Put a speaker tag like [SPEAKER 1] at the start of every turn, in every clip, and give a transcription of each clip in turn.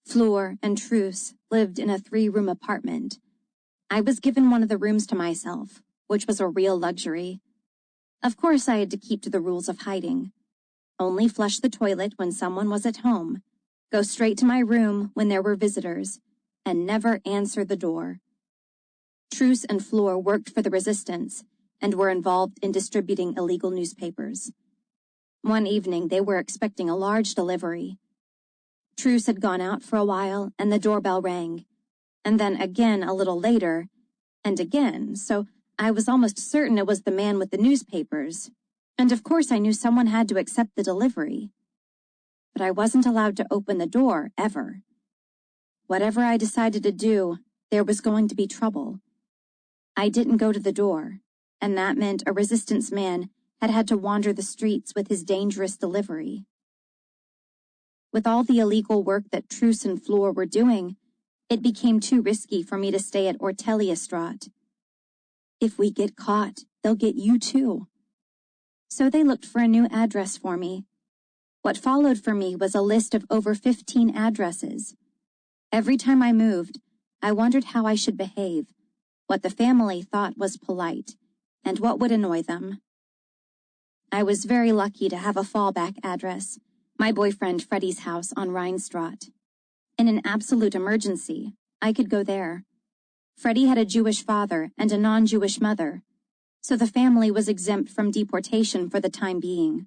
[SPEAKER 1] Floor and Truus lived in a 3-room apartment. I was given one of the rooms to myself, which was a real luxury. Of course, I had to keep to the rules of hiding. Only flush the toilet when someone was at home, go straight to my room when there were visitors, and never answer the door. Truus and Floor worked for the resistance and were involved in distributing illegal newspapers. One evening, they were expecting a large delivery. Truus had gone out for a while, and the doorbell rang, and then again a little later, and again, so I was almost certain it was the man with the newspapers, and of course I knew someone had to accept the delivery. But I wasn't allowed to open the door, ever. Whatever I decided to do, there was going to be trouble. I didn't go to the door, and that meant a resistance man had to wander the streets with his dangerous delivery. With all the illegal work that Truus and Floor were doing, it became too risky for me to stay at Orteliestraat. If we get caught, they'll get you too. So they looked for a new address for me. What followed for me was a list of over 15 addresses. Every time I moved, I wondered how I should behave, what the family thought was polite, and what would annoy them. I was very lucky to have a fallback address, my boyfriend Freddie's house on Rijnstraat. In an absolute emergency, I could go there. Freddie had a Jewish father and a non-Jewish mother, so the family was exempt from deportation for the time being.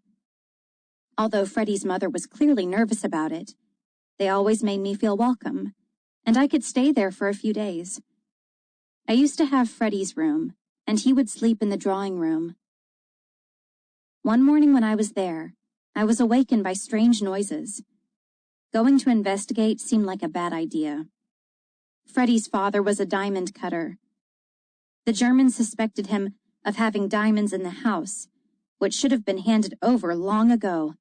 [SPEAKER 1] Although Freddie's mother was clearly nervous about it, they always made me feel welcome, and I could stay there for a few days. I used to have Freddie's room, and he would sleep in the drawing room. One morning when I was there, I was awakened by strange noises. Going to investigate seemed like a bad idea. Freddie's father was a diamond cutter. The Germans suspected him of having diamonds in the house, which should have been handed over long ago.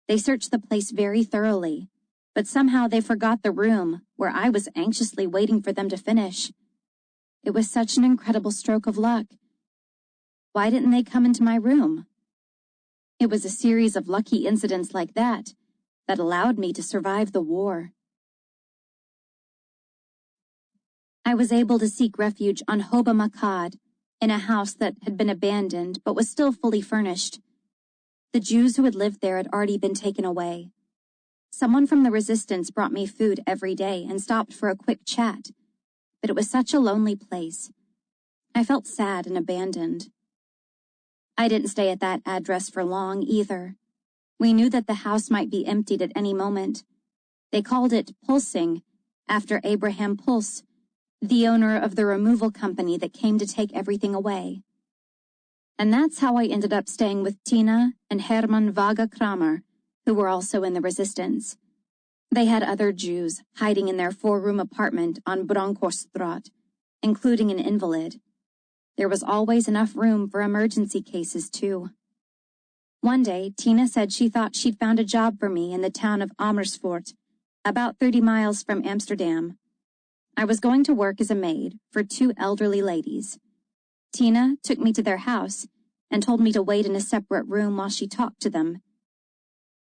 [SPEAKER 1] They searched the place very thoroughly, but somehow they forgot the room where I was anxiously waiting for them to finish. It was such an incredible stroke of luck. Why didn't they come into my room? It was a series of lucky incidents like that allowed me to survive the war. I was able to seek refuge on Hoba Makad, in a house that had been abandoned but was still fully furnished. The Jews who had lived there had already been taken away. Someone from the resistance brought me food every day and stopped for a quick chat, but it was such a lonely place. I felt sad and abandoned. I didn't stay at that address for long either. We knew that the house might be emptied at any moment. They called it Pulsing, after Abraham Puls, the owner of the removal company that came to take everything away. And that's how I ended up staying with Tina and Herman Vaga Kramer, who were also in the resistance. They had other Jews hiding in their 4-room apartment on Bronkhorststraat, including an invalid. There was always enough room for emergency cases, too. One day, Tina said she thought she'd found a job for me in the town of Amersfoort, about 30 miles from Amsterdam. I was going to work as a maid for 2 elderly ladies. Tina took me to their house and told me to wait in a separate room while she talked to them.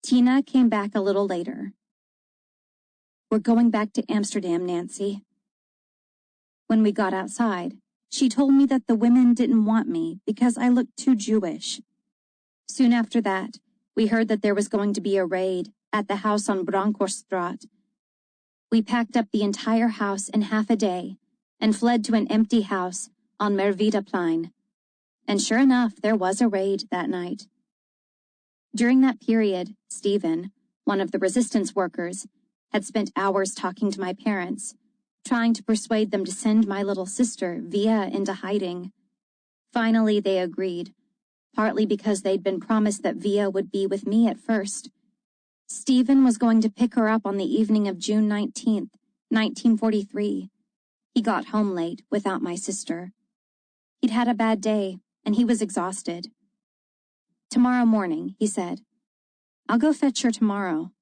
[SPEAKER 1] Tina came back a little later. "We're going back to Amsterdam, Nancy." When we got outside, she told me that the women didn't want me because I looked too Jewish. Soon after that, we heard that there was going to be a raid at the house on Bronkhorststraat. We packed up the entire house in half a day and fled to an empty house on Mervedaplein. And sure enough, there was a raid that night. During that period, Stephen, one of the resistance workers, had spent hours talking to my parents, trying to persuade them to send my little sister, Via, into hiding. Finally, they agreed, partly because they'd been promised that Via would be with me at first. Stephen was going to pick her up on the evening of June 19th, 1943. He got home late without my sister. He'd had a bad day, and he was exhausted. "Tomorrow morning," he said. "I'll go fetch her tomorrow."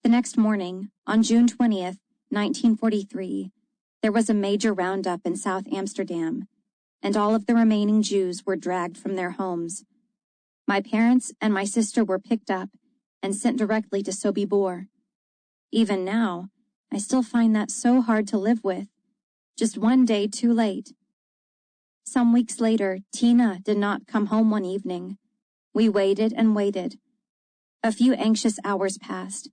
[SPEAKER 1] The next morning, on June 20th, 1943, there was a major roundup in South Amsterdam, and all of the remaining Jews were dragged from their homes. My parents and my sister were picked up and sent directly to Sobibor. Even now, I still find that so hard to live with. Just one day too late. Some weeks later, Tina did not come home one evening. We waited and waited. A few anxious hours passed,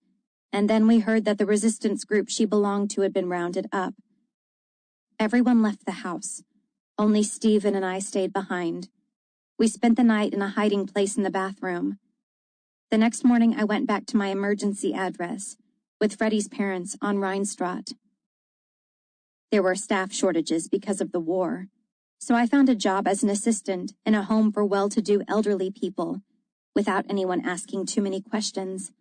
[SPEAKER 1] and then we heard that the resistance group she belonged to had been rounded up. Everyone left the house. Only Stephen and I stayed behind. We spent the night in a hiding place in the bathroom. The next morning, I went back to my emergency address with Freddie's parents on Rheinstraat. There were staff shortages because of the war, so I found a job as an assistant in a home for well-to-do elderly people without anyone asking too many questions.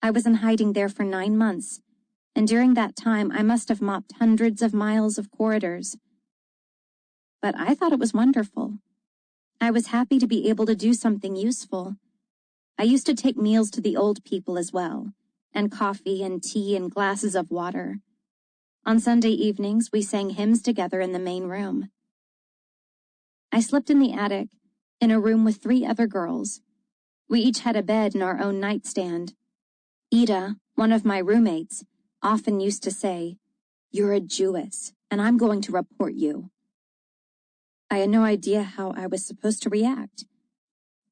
[SPEAKER 1] I was in hiding there for 9 months, and during that time I must have mopped hundreds of miles of corridors. But I thought it was wonderful. I was happy to be able to do something useful. I used to take meals to the old people as well, and coffee and tea and glasses of water. On Sunday evenings, we sang hymns together in the main room. I slept in the attic, in a room with 3 other girls. We each had a bed and our own nightstand. Ida, one of my roommates, often used to say, "You're a Jewess, and I'm going to report you." I had no idea how I was supposed to react.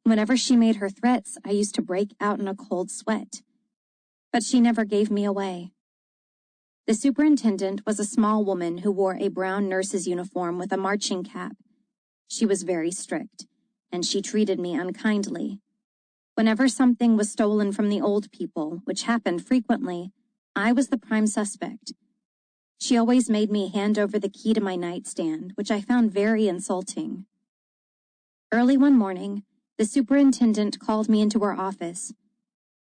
[SPEAKER 1] Whenever she made her threats, I used to break out in a cold sweat. But she never gave me away. The superintendent was a small woman who wore a brown nurse's uniform with a marching cap. She was very strict, and she treated me unkindly. Whenever something was stolen from the old people, which happened frequently, I was the prime suspect. She always made me hand over the key to my nightstand, which I found very insulting. Early one morning, the superintendent called me into her office.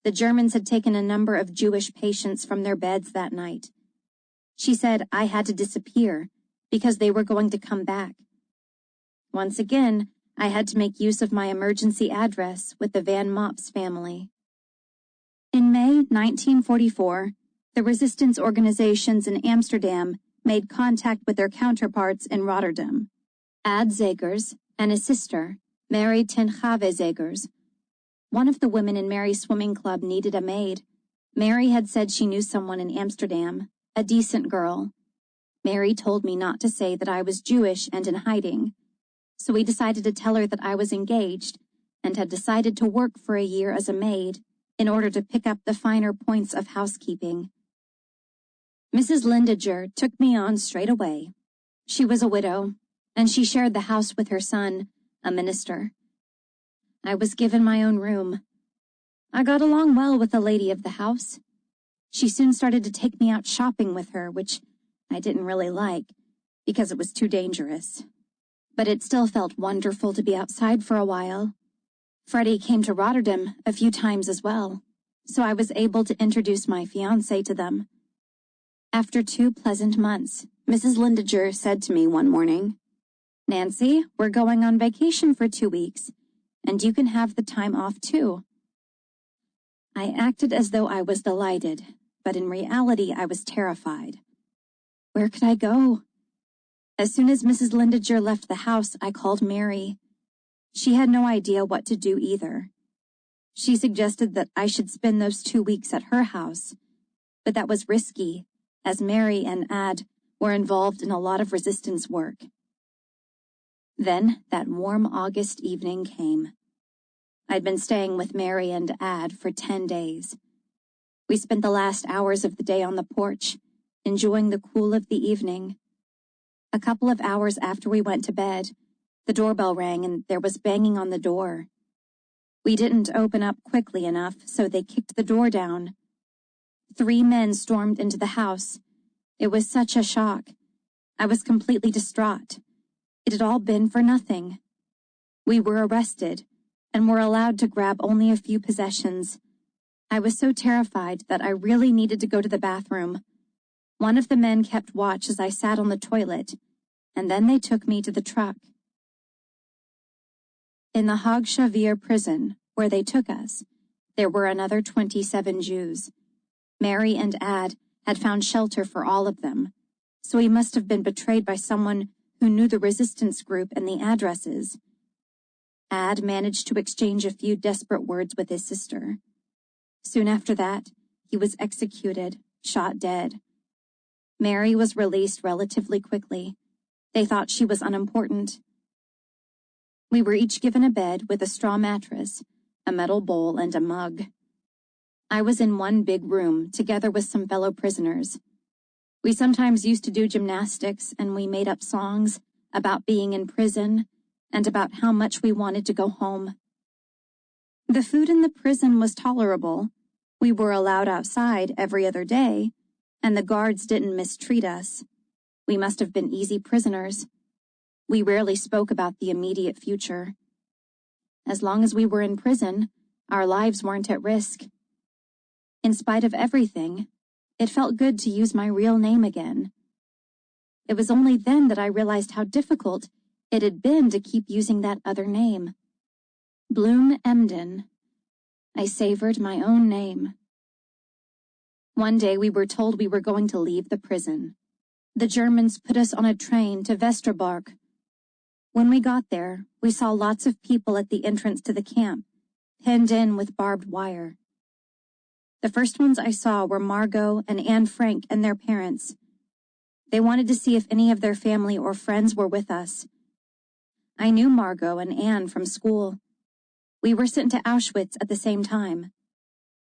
[SPEAKER 1] The Germans had taken a number of Jewish patients from their beds that night. She said I had to disappear because they were going to come back. Once again, I had to make use of my emergency address with the Van Mops family. In May 1944, the resistance organizations in Amsterdam made contact with their counterparts in Rotterdam. Ad Zegers and his sister, Mary ten Gave Zegers. One of the women in Mary's swimming club needed a maid. Mary had said she knew someone in Amsterdam, a decent girl. Mary told me not to say that I was Jewish and in hiding, so we decided to tell her that I was engaged and had decided to work for a year as a maid in order to pick up the finer points of housekeeping. Mrs. Lindiger took me on straight away. She was a widow, and she shared the house with her son, a minister. I was given my own room. I got along well with the lady of the house. She soon started to take me out shopping with her, which I didn't really like, because it was too dangerous. But it still felt wonderful to be outside for a while. Freddie came to Rotterdam a few times as well, so I was able to introduce my fiancé to them. After 2 pleasant months, Mrs. Lindiger said to me one morning, "Nancy, we're going on vacation for 2 weeks, and you can have the time off too." I acted as though I was delighted, but in reality I was terrified. Where could I go? As soon as Mrs. Lindiger left the house, I called Mary. She had no idea what to do either. She suggested that I should spend those 2 weeks at her house, but that was risky, as Mary and Ad were involved in a lot of resistance work. Then that warm August evening came. I'd been staying with Mary and Ad for 10 days. We spent the last hours of the day on the porch, enjoying the cool of the evening. A couple of hours after we went to bed, the doorbell rang and there was banging on the door. We didn't open up quickly enough, so they kicked the door down. 3 men stormed into the house. It was such a shock. I was completely distraught. It had all been for nothing. We were arrested and were allowed to grab only a few possessions. I was so terrified that I really needed to go to the bathroom. One of the men kept watch as I sat on the toilet, and then they took me to the truck. In the Hogshavier prison, where they took us, there were another 27 Jews. Mary and Ad had found shelter for all of them, so he must have been betrayed by someone who knew the resistance group and the addresses. Ad managed to exchange a few desperate words with his sister. Soon after that, he was executed, shot dead. Mary was released relatively quickly. They thought she was unimportant. We were each given a bed with a straw mattress, a metal bowl, and a mug. I was in one big room, together with some fellow prisoners. We sometimes used to do gymnastics, and we made up songs about being in prison and about how much we wanted to go home. The food in the prison was tolerable. We were allowed outside every other day, and the guards didn't mistreat us. We must have been easy prisoners. We rarely spoke about the immediate future. As long as we were in prison, our lives weren't at risk. In spite of everything, it felt good to use my real name again. It was only then that I realized how difficult it had been to keep using that other name. Bloom Emden. I savored my own name. One day we were told we were going to leave the prison. The Germans put us on a train to Westerbork. When we got there, we saw lots of people at the entrance to the camp, penned in with barbed wire. The first ones I saw were Margot and Anne Frank and their parents. They wanted to see if any of their family or friends were with us. I knew Margot and Anne from school. We were sent to Auschwitz at the same time.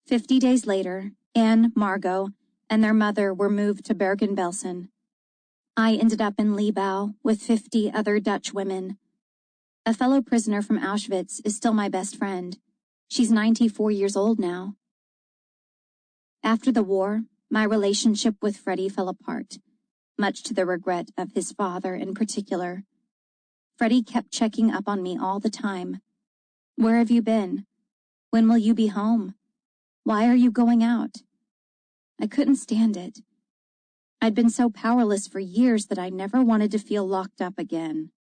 [SPEAKER 1] 50 days later, Anne, Margot, and their mother were moved to Bergen-Belsen. I ended up in Libau with 50 other Dutch women. A fellow prisoner from Auschwitz is still my best friend. She's 94 years old now. After the war, my relationship with Freddie fell apart, much to the regret of his father in particular. Freddie kept checking up on me all the time. Where have you been? When will you be home? Why are you going out? I couldn't stand it. I'd been so powerless for years that I never wanted to feel locked up again.